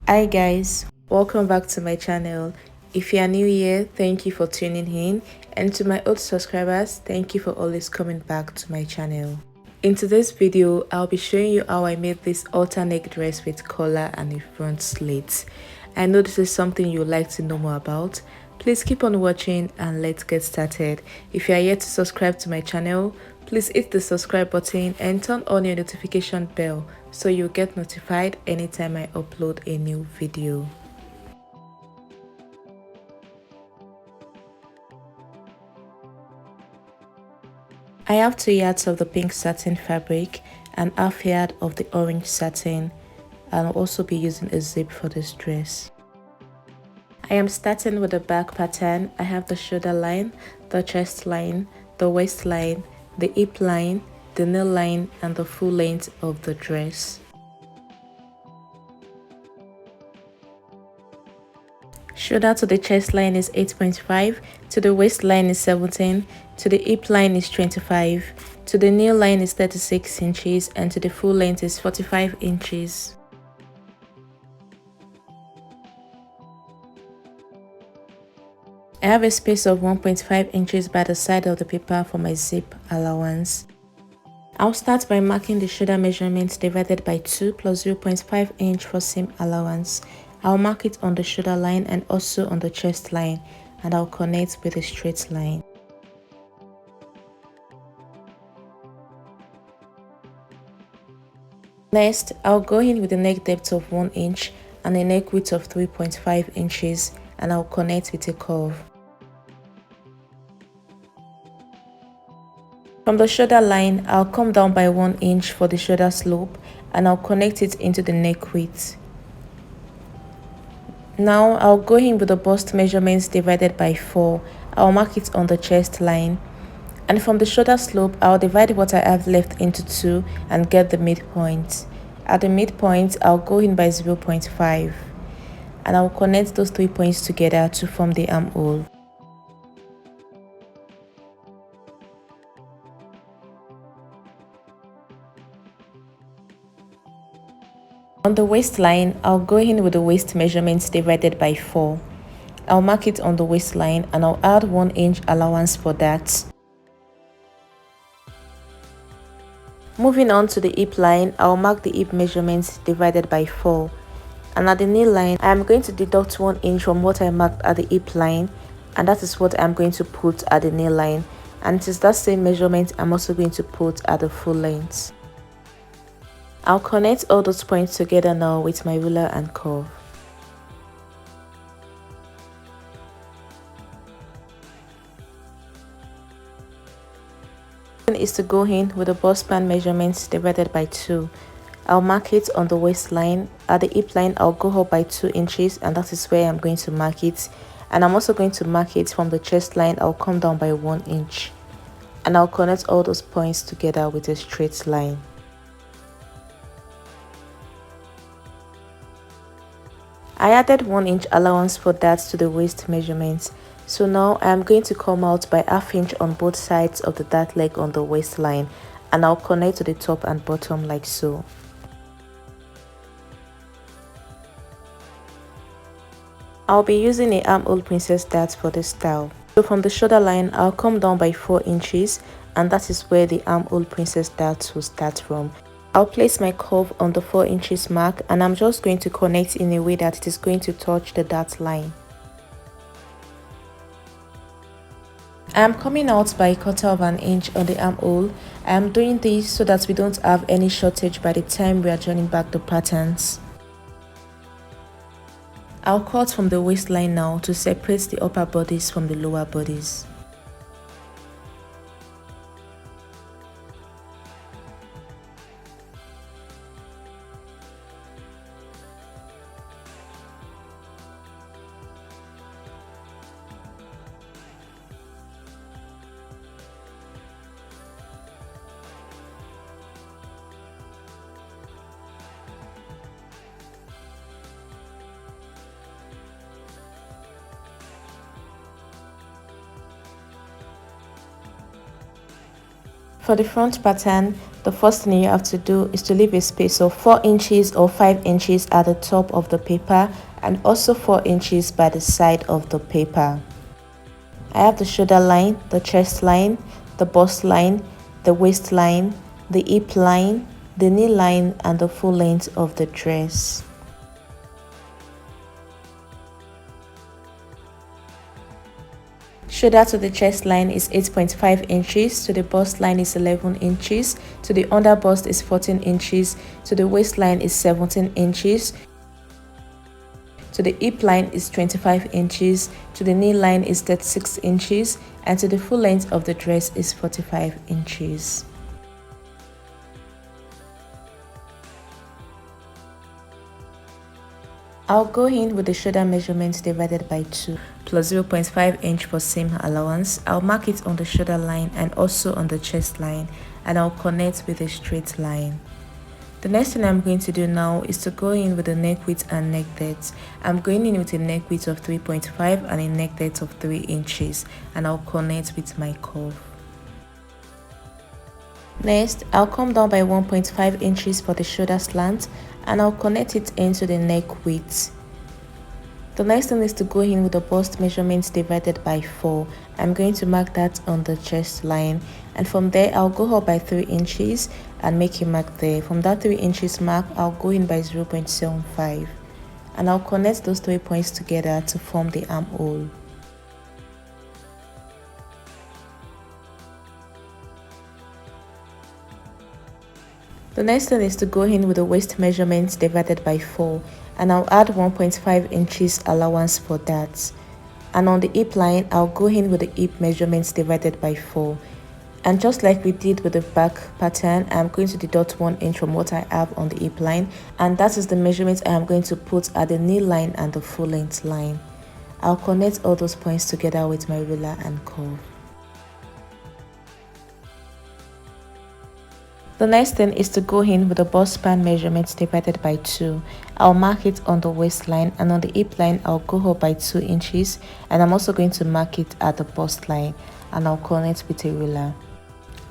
Hi guys, welcome back to my channel. If you are new here, thank you for tuning in, and to my old subscribers, thank you for always coming back to my channel. In today's video, I'll be showing you how I made this halter neck dress with collar and a front slit. I know this is something you'd like to know more about. Please keep on watching and let's get started. If you are yet to subscribe to my channel, please hit the subscribe button and turn on your notification bell so you'll get notified anytime I upload a new video. I have 2 yards of the pink satin fabric and half yard of the orange satin. I'll also be using a zip for this dress. I am starting with the back pattern. I have the shoulder line, the chest line, the waist line, the hip line, the knee line, and the full length of the dress. Shoulder to the chest line is 8.5, to the waist line is 17, to the hip line is 25, to the knee line is 36 inches, and to the full length is 45 inches. I have a space of 1.5 inches by the side of the paper for my zip allowance. I'll start by marking the shoulder measurement divided by 2 plus 0.5 inch for seam allowance. I'll mark it on the shoulder line and also on the chest line, and I'll connect with a straight line. Next, I'll go in with a neck depth of 1 inch and a neck width of 3.5 inches, and I'll connect with a curve. From the shoulder line, I'll come down by 1 inch for the shoulder slope, and I'll connect it into the neck width. Now I'll go in with the bust measurements divided by 4. I'll mark it on the chest line. And from the shoulder slope, I'll divide what I have left into 2 and get the midpoint. At the midpoint, I'll go in by 0.5. And I'll connect those 3 points together to form the armhole. On the waistline, I'll go in with the waist measurements divided by 4. I'll mark it on the waistline and I'll add 1 inch allowance for that. Moving on to the hip line, I'll mark the hip measurements divided by 4. And at the knee line, I am going to deduct 1 inch from what I marked at the hip line, and that is what I'm going to put at the knee line. And it is that same measurement I'm also going to put at the full length. I'll connect all those points together now with my ruler and curve. Is to go in with the bust band measurements divided by 2. I'll mark it on the waistline. At the hip line, I'll go up by 2 inches, and that is where I'm going to mark it. And I'm also going to mark it from the chest line. I'll come down by 1 inch, and I'll connect all those points together with a straight line. I added 1 inch allowance for that to the waist measurements. So now I am going to come out by ½ inch on both sides of the dart leg on the waistline, and I'll connect to the top and bottom like so. I'll be using a armhole princess dart for this style. So from the shoulder line, I'll come down by 4 inches, and that is where the armhole princess dart will start from. I'll place my curve on the 4 inches mark, and I'm just going to connect in a way that it is going to touch the dart line. I am coming out by 1/4 inch on the armhole. I am doing this so that we don't have any shortage by the time we are joining back the patterns. I'll cut from the waistline now to separate the upper bodice from the lower bodice. For the front pattern, The first thing you have to do is to leave a space of 4 inches or 5 inches at the top of the paper and also 4 inches by the side of the paper. I have the shoulder line, the chest line, the bust line, the waist line, the hip line, the knee line and the full length of the dress. Shoulder to the chest line is 8.5 inches, to the bust line is 11 inches, to the under bust is 14 inches, to the waistline is 17 inches, to the hip line is 25 inches, to the knee line is 36 inches, and to the full length of the dress is 45 inches. I'll go in with the shoulder measurement divided by 2 plus 0.5 inch for seam allowance. I'll mark it on the shoulder line and also on the chest line, and I'll connect with a straight line. The next thing I'm going to do now is to go in with the neck width and neck depth. I'm going in with a neck width of 3.5 and a neck depth of 3 inches, and I'll connect with my curve. Next, I'll come down by 1.5 inches for the shoulder slant and I'll connect it into the neck width. The next thing is to go in with the bust measurements divided by 4. I'm going to mark that on the chest line, and from there I'll go up by 3 inches and make a mark there. From that 3 inches mark, I'll go in by 0.75 and I'll connect those 3 points together to form the armhole. The next thing is to go in with the waist measurements divided by 4, and I'll add 1.5 inches allowance for that. And on the hip line, I'll go in with the hip measurements divided by 4. And just like we did with the back pattern, I'm going to deduct 1 inch from what I have on the hip line, and that is the measurement I am going to put at the knee line and the full length line. I'll connect all those points together with my ruler and curve. The next thing is to go in with the bust span measurements divided by 2. I'll mark it on the waistline, and on the hip line I'll go up by 2 inches, and I'm also going to mark it at the bust line, and I'll connect with a ruler.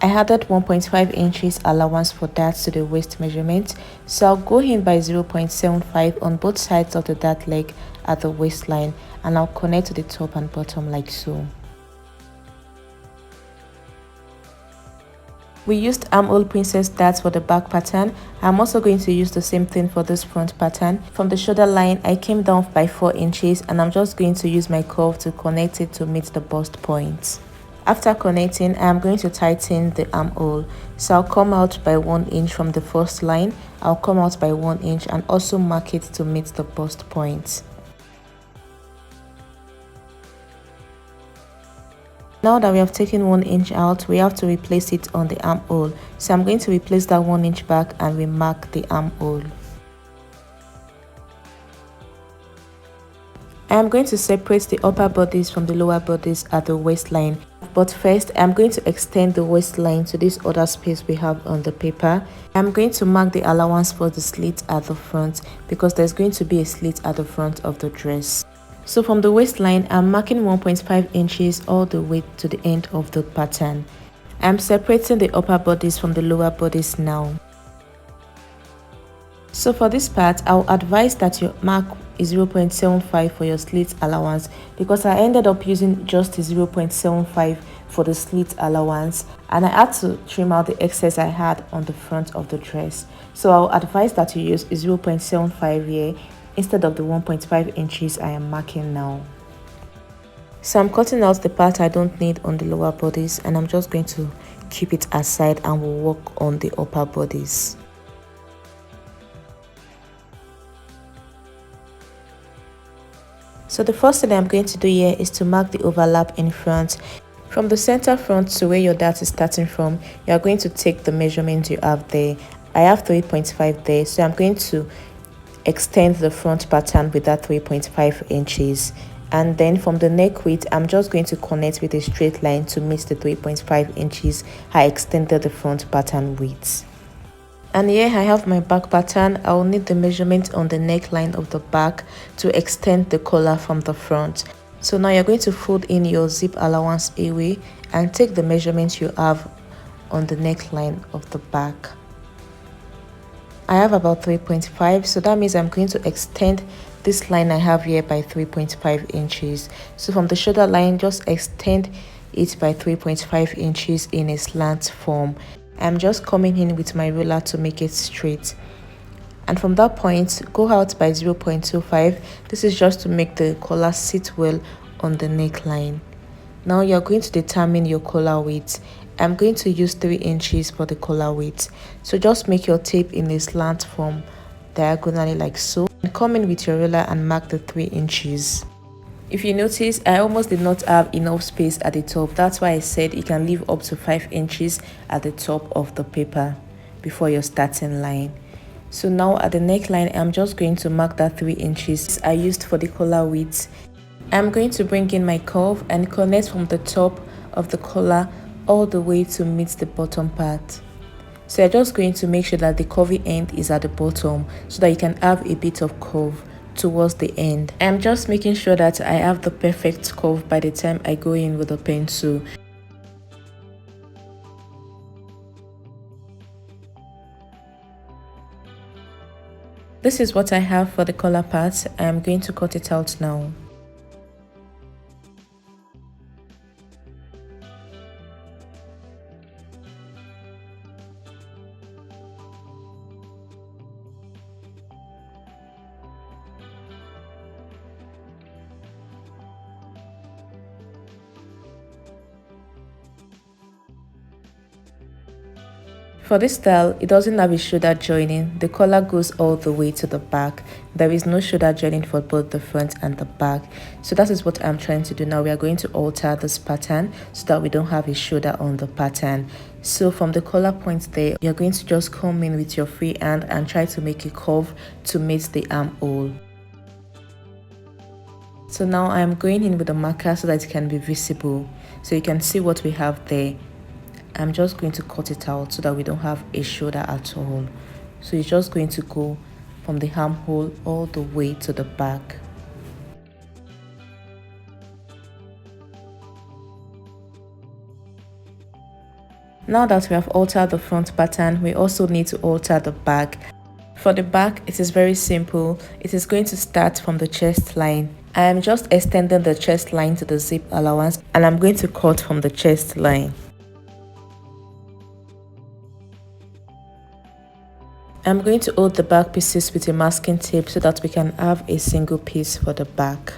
I added 1.5 inches allowance for that to the waist measurement, so I'll go in by 0.75 on both sides of the dart leg at the waistline, and I'll connect to the top and bottom like so. We used armhole princess darts for the back pattern. I'm also going to use the same thing for this front pattern. From the shoulder line, I came down by 4 inches, and I'm just going to use my curve to connect it to meet the bust point. After connecting, I am going to tighten the armhole. So I'll come out by 1 inch from the first line. I'll come out by 1 inch and also mark it to meet the bust point. Now that we have taken 1 inch out, we have to replace it on the armhole. So I'm going to replace that 1 inch back and remark the armhole. I am going to separate the upper bodice from the lower bodice at the waistline. But first, I'm going to extend the waistline to this other space we have on the paper. I'm going to mark the allowance for the slit at the front because there's going to be a slit at the front of the dress. So from the waistline, I'm marking 1.5 inches all the way to the end of the pattern. I'm separating the upper bodice from the lower bodice now. So for this part, I'll advise that you mark is 0.75 for your slit allowance because I ended up using just 0.75 for the slit allowance, and I had to trim out the excess I had on the front of the dress. So I'll advise that you use 0.75 here instead of the 1.5 inches I am marking now. So I'm cutting out the part I don't need on the lower bodice, and I'm just going to keep it aside and we'll work on the upper bodice. So the first thing I'm going to do here is to mark the overlap in front. From the center front to where your dart is starting from, you are going to take the measurement you have there. I have 3.5 there, so I'm going to extend the front pattern with that 3.5 inches. And then from the neck width, I'm just going to connect with a straight line to meet the 3.5 inches I extended the front pattern with. And here I have my back pattern. I will need the measurement on the neckline of the back to extend the collar from the front. So now you're going to fold in your zip allowance away and take the measurements you have on the neckline of the back. I have about 3.5, so that means I'm going to extend this line I have here by 3.5 inches. So from the shoulder line, just extend it by 3.5 inches in a slant form. I'm just coming in with my ruler to make it straight. And from that point, go out by 0.25. This is just to make the collar sit well on the neckline. Now you're going to determine your collar width. I'm going to use 3 inches for the collar width. So just make your tape in a slant form diagonally like so. And come in with your ruler and mark the 3 inches. If you notice, I almost did not have enough space at the top. That's why I said you can leave up to 5 inches at the top of the paper before your starting line. So now at the neckline, I'm just going to mark that 3 inches I used for the collar width. I'm going to bring in my curve and connect from the top of the collar all the way to meet the bottom part. So you're just going to make sure that the curvy end is at the bottom so that you can have a bit of curve towards the end. I'm just making sure that I have the perfect curve by the time I go in with the pencil. This is what I have for the collar part. I'm going to cut it out now. For this style, it doesn't have a shoulder joining. The collar goes all the way to the back. There is no shoulder joining for both the front and the back. So that is what I'm trying to do now. We are going to alter this pattern so that we don't have a shoulder on the pattern. So from the collar point there, you're going to just come in with your free hand and try to make a curve to meet the armhole. So now I'm going in with a marker so that it can be visible. So you can see what we have there. I'm just going to cut it out so that we don't have a shoulder at all. So it's just going to go from the armhole all the way to the back. Now that we have altered the front pattern, we also need to alter the back. For the back, it is very simple. It is going to start from the chest line. I am just extending the chest line to the zip allowance and I'm going to cut from the chest line. I'm going to hold the back pieces with a masking tape so that we can have a single piece for the back.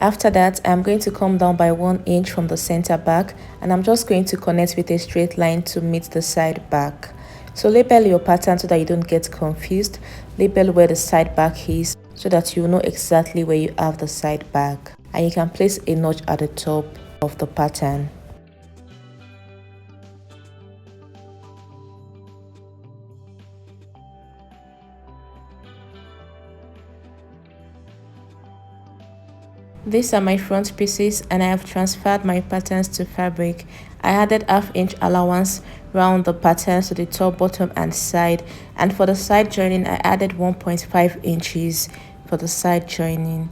After that, I'm going to come down by 1 inch from the center back and I'm just going to connect with a straight line to meet the side back. So label your pattern so that you don't get confused. Label where the side back is so that you know exactly where you have the side back. And you can place a notch at the top of the pattern. These are my front pieces and I have transferred my patterns to fabric. I added ½ inch allowance round the patterns to the top, bottom and side, and for the side joining I added 1.5 inches for the side joining.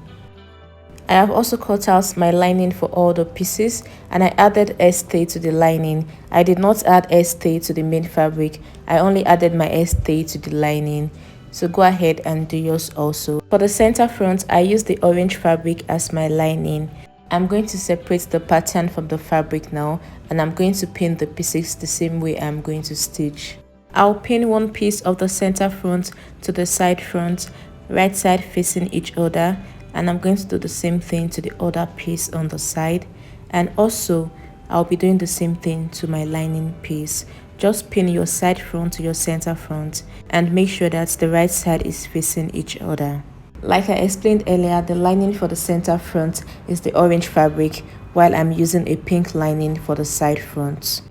I have also cut out my lining for all the pieces and I added stay to the lining. I did not add stay to the main fabric. I only added my stay to the lining. So go ahead and do yours also. For the center front, I used the orange fabric as my lining. I'm going to separate the pattern from the fabric now and I'm going to pin the pieces the same way I'm going to stitch. I'll pin one piece of the center front to the side front, right side facing each other, and I'm going to do the same thing to the other piece on the side, and also I'll be doing the same thing to my lining piece. Just pin your side front to your center front and make sure that the right side is facing each other. Like I explained earlier, the lining for the center front is the orange fabric while I'm using a pink lining for the side front.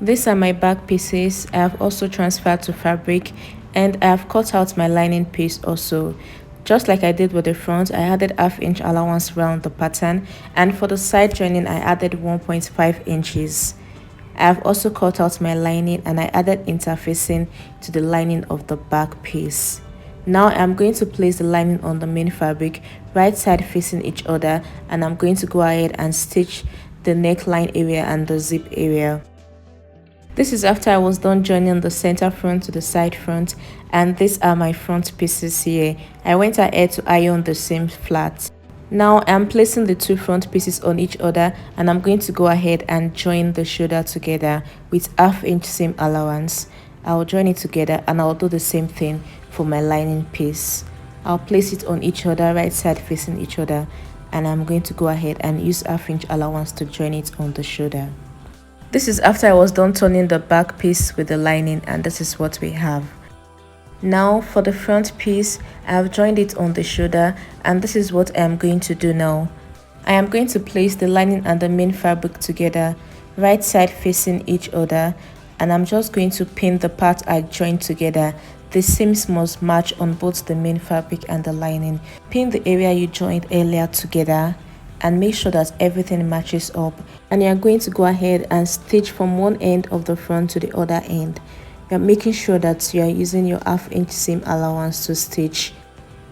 These are my back pieces. I have also transferred to fabric and I have cut out my lining piece also. Just like I did with the front, I added ½ inch allowance around the pattern, and for the side joining I added 1.5 inches. I have also cut out my lining and I added interfacing to the lining of the back piece. Now I'm going to place the lining on the main fabric, right side facing each other, and I'm going to go ahead and stitch the neckline area and the zip area. This is after I was done joining the center front to the side front, and these are my front pieces here. I went ahead to iron the seam flat. Now I'm placing the two front pieces on each other, and I'm going to go ahead and join the shoulder together with 1/2 inch seam allowance. I'll join it together and I'll do the same thing for my lining piece. I'll place it on each other, right side facing each other, and I'm going to go ahead and use 1/2 inch allowance to join it on the shoulder. This is after I was done turning the back piece with the lining, and this is what we have. Now for the front piece, I have joined it on the shoulder, and this is what I am going to do now. I am going to place the lining and the main fabric together, right side facing each other, and I'm just going to pin the part I joined together. The seams must match on both the main fabric and the lining. Pin the area you joined earlier together and make sure that everything matches up, and you're going to go ahead and stitch from one end of the front to the other end. You're making sure that you are using your 1/2 inch seam allowance to stitch.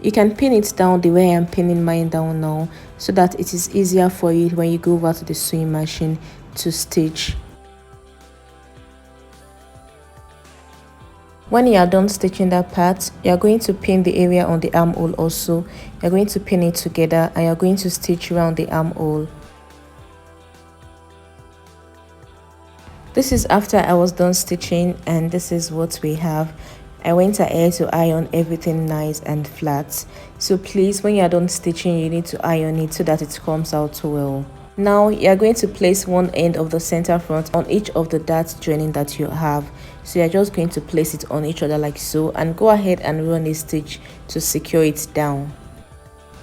You can pin it down the way I'm pinning mine down now, so that it is easier for you when you go over to the sewing machine to stitch. When you are done stitching that part, you are going to pin the area on the armhole also. You're going to pin it together and you're going to stitch around the armhole. This is after I was done stitching, and this is what we have. I went ahead to iron everything nice and flat. So please, when you are done stitching, you need to iron it so that it comes out well. Now you are going to place one end of the center front on each of the dart joining that you have. So you're just going to place it on each other like so, and go ahead and run a stitch to secure it down.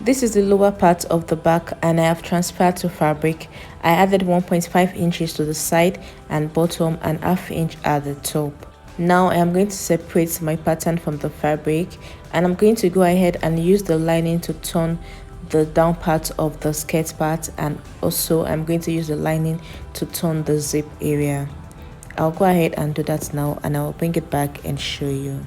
This is the lower part of the back, and I have transferred to fabric. I added 1.5 inches to the side and bottom and 1/2 inch at the top. Now I am going to separate my pattern from the fabric, and I'm going to go ahead and use the lining to turn the down part of the skirt part, and also I'm going to use the lining to turn the zip area. I'll go ahead and do that now, and I'll bring it back and show you.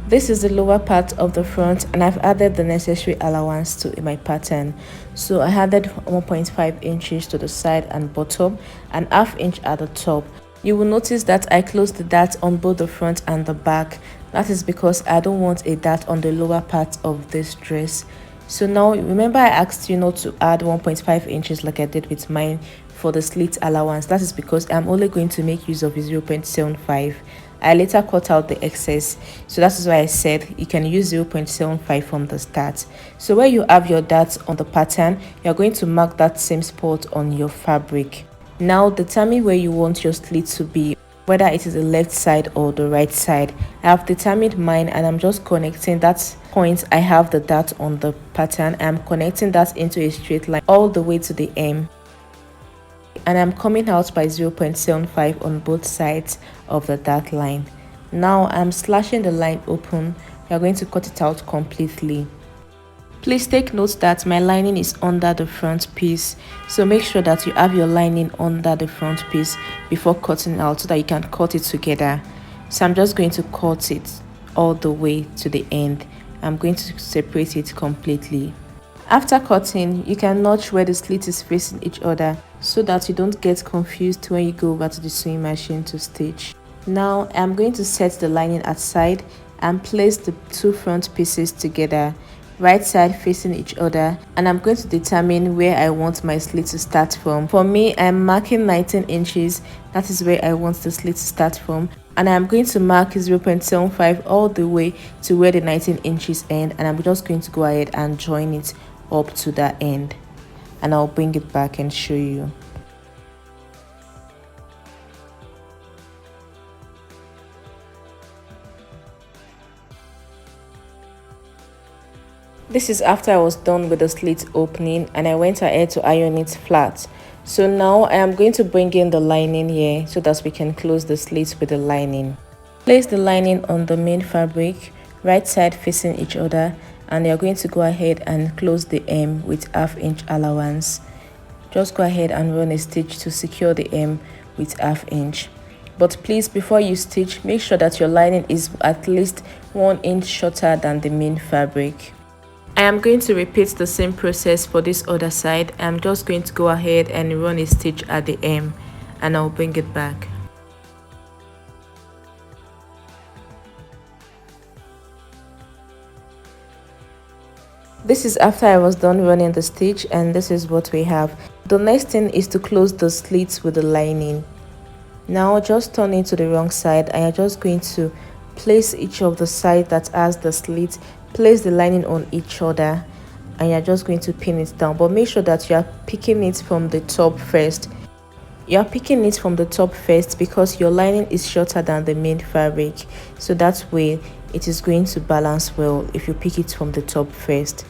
This is the lower part of the front, and I've added the necessary allowance to my pattern. So I added 1.5 inches to the side and bottom and 1/2 inch at the top. You will notice that I closed the dart on both the front and the back. That is because I don't want a dart on the lower part of this dress. So now remember I asked you not to add 1.5 inches like I did with mine for the slit allowance. That is because I'm only going to make use of 0.75. I later cut out the excess, so that is why I said you can use 0.75 from the start. So where you have your darts on the pattern, you're going to mark that same spot on your fabric. Now determine where you want your slit to be, whether it is the left side or the right side. I have determined mine, and I'm just connecting that point I have the dart on the pattern. I'm connecting that into a straight line all the way to the hem, and I'm coming out by 0.75 on both sides of the dart line. Now I'm slashing the line open. You're going to cut it out completely. Please take note that my lining is under the front piece, so make sure that you have your lining under the front piece before cutting out so that you can cut it together. So I'm just going to cut it all the way to the end. I'm going to separate it completely. After cutting, you can notch where the slit is facing each other so that you don't get confused when you go over to the sewing machine to stitch. Now I'm going to set the lining aside and place the two front pieces together, right side facing each other, and I'm going to determine where I want my slit to start from. For me, I'm marking 19 inches. That is where I want the slit to start from, and I'm going to mark 0.75 all the way to where the 19 inches end, and I'm just going to go ahead and join it up to that end, and I'll bring it back and show you. This is after I was done with the slit opening, and I went ahead to iron it flat. So now I am going to bring in the lining here so that we can close the slits with the lining. Place the lining on the main fabric, right side facing each other, and you're going to go ahead and close the hem with 1/2 inch allowance. Just go ahead and run a stitch to secure the hem with 1/2 inch. But please, before you stitch, make sure that your lining is at least 1 inch shorter than the main fabric. I am going to repeat the same process for this other side. I'm just going to go ahead and run a stitch at the hem, and I'll bring it back. This is after I was done running the stitch, and this is what we have. The next thing is to close the slits with the lining. Now just turn it to the wrong side, and you're just going to place each of the side that has the slit, place the lining on each other, and you're just going to pin it down. But make sure that you are picking it from the top first. You are picking it from the top first because your lining is shorter than the main fabric, so that way it is going to balance well if you pick it from the top first.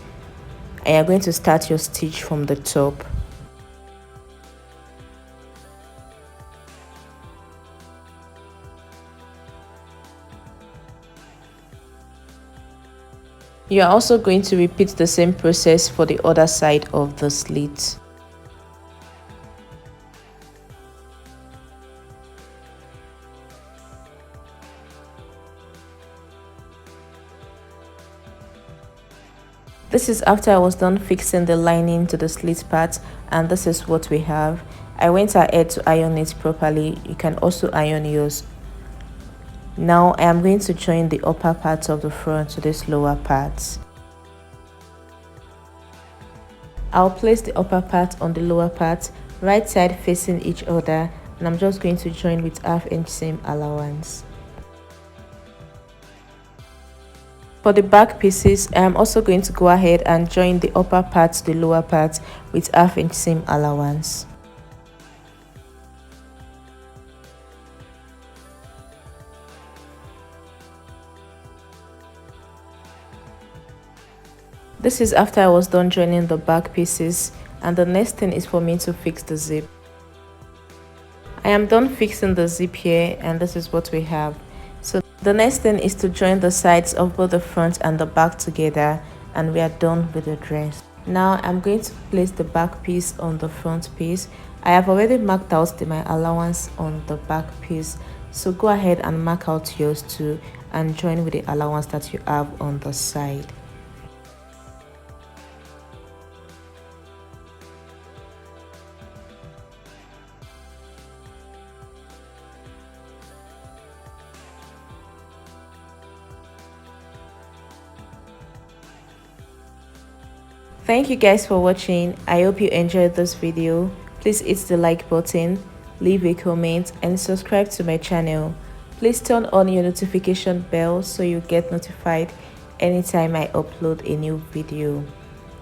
And you're going to start your stitch from the top. You are also going to repeat the same process for the other side of the slit. This is after I was done fixing the lining to the slit part, and this is what we have. I went ahead to iron it properly. You can also iron yours. Now I am going to join the upper part of the front to this lower part. I'll place the upper part on the lower part, right side facing each other, and I'm just going to join with 1/2 inch seam allowance. For the back pieces, I am also going to go ahead and join the upper part to the lower part with 1/2 inch seam allowance. This is after I was done joining the back pieces, and the next thing is for me to fix the zip. I am done fixing the zip here, and this is what we have. So the next thing is to join the sides of both the front and the back together, and we are done with the dress. Now I'm going to place the back piece on the front piece. I have already marked out my allowance on the back piece, so go ahead and mark out yours too and join with the allowance that you have on the side. Thank you guys for watching. I hope you enjoyed this video. Please hit the like button, leave a comment, and subscribe to my channel. Please turn on your notification bell so you get notified anytime I upload a new video.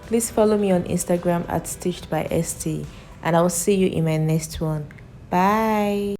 Please follow me on Instagram at stitchedbyst, and I will see you in my next one. Bye.